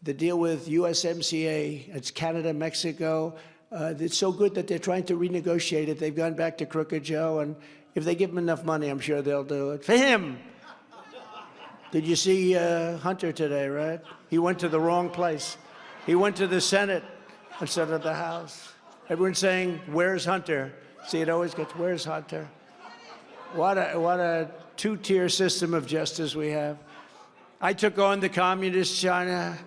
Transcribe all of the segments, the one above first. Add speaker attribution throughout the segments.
Speaker 1: the deal with USMCA, it's Canada, Mexico. It's so good that they're trying to renegotiate it. They've gone back to Crooked Joe, and if they give him enough money, I'm sure they'll do it. For him! Did you see Hunter today, right? He went to the wrong place. He went to the Senate instead of the House. Everyone's saying, where's Hunter? See, it always gets, where's Hunter? What a two-tier system of justice we have. I took on the Communist China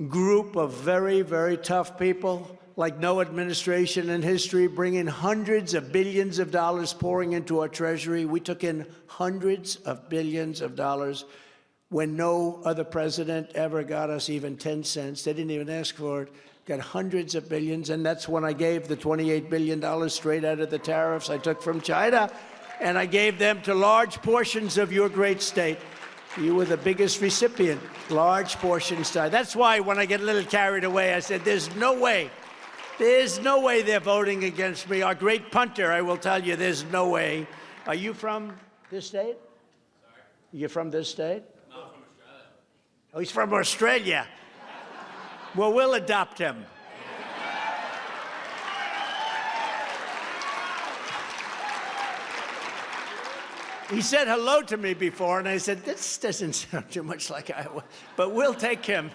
Speaker 1: group of very, very tough people, like no administration in history, bringing hundreds of billions of dollars pouring into our treasury. We took in hundreds of billions of dollars when no other president ever got us even 10 cents. They didn't even ask for it. Got hundreds of billions, and that's when I gave the $28 billion straight out of the tariffs I took from China, and I gave them to large portions of your great state. You were the biggest recipient, large portions. That's why when I get a little carried away, I said, there's no way they're voting against me. Our great punter, I will tell you, there's no way. Are you from this state? Sorry? You're from this state? No, I'm from Australia. Oh, he's from Australia. Well, we'll adopt him. He said hello to me before, and I said, this doesn't sound too much like Iowa, but we'll take him.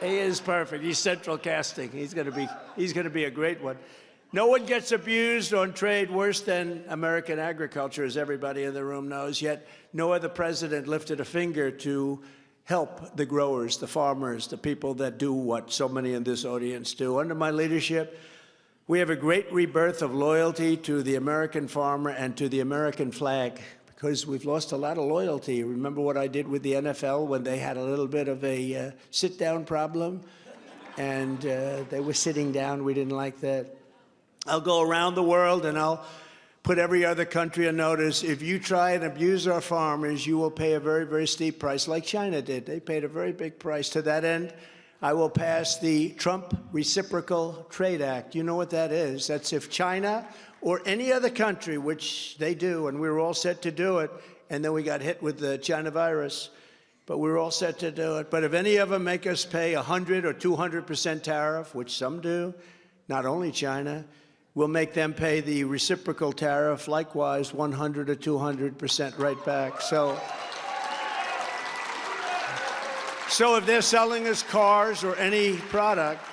Speaker 1: He is perfect. He's central casting. He's going to be a great one. No one gets abused on trade worse than American agriculture, as everybody in the room knows, yet no other president lifted a finger to help the growers, the farmers, the people that do what so many in this audience do. Under my leadership, we have a great rebirth of loyalty to the American farmer and to the American flag, because we've lost a lot of loyalty. Remember what I did with the NFL when they had a little bit of a sit-down problem? And they were sitting down. We didn't like that. I'll go around the world and I'll put every other country on notice. If you try and abuse our farmers, you will pay a very, very steep price, like China did. They paid a very big price. To that end, I will pass the Trump Reciprocal Trade Act. You know what that is? That's if China or any other country, which they do, and we were all set to do it, and then we got hit with the China virus, but we were all set to do it. But if any of them make us pay 100 or 200% tariff, which some do, not only China, we'll make them pay the reciprocal tariff, likewise 100 or 200% right back. So if they're selling us cars or any product,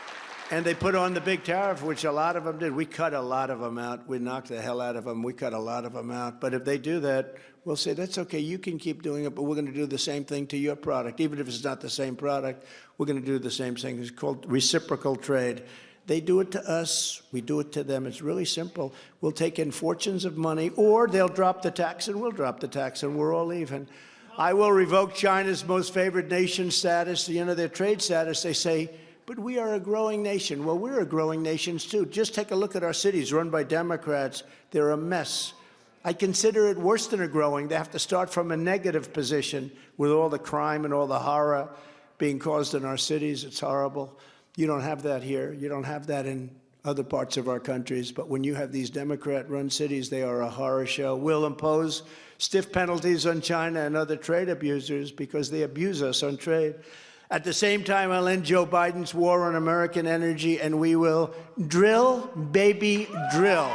Speaker 1: and they put on the big tariff, which a lot of them did. We cut a lot of them out. We knocked the hell out of them. We cut a lot of them out. But if they do that, we'll say, that's okay, you can keep doing it, but we're going to do the same thing to your product. Even if it's not the same product, we're going to do the same thing. It's called reciprocal trade. They do it to us, we do it to them. It's really simple. We'll take in fortunes of money, or they'll drop the tax and we'll drop the tax, and we're all even. I will revoke China's most favored nation status, their trade status. They say, but we are a growing nation. Well, we're a growing nation too. Just take a look at our cities run by Democrats. They're a mess. I consider it worse than a growing. They have to start from a negative position with all the crime and all the horror being caused in our cities. It's horrible. You don't have that here. You don't have that in other parts of our countries. But when you have these Democrat-run cities, they are a horror show. We'll impose stiff penalties on China and other trade abusers because they abuse us on trade. At the same time, I'll end Joe Biden's war on American energy, and we will drill, baby, drill.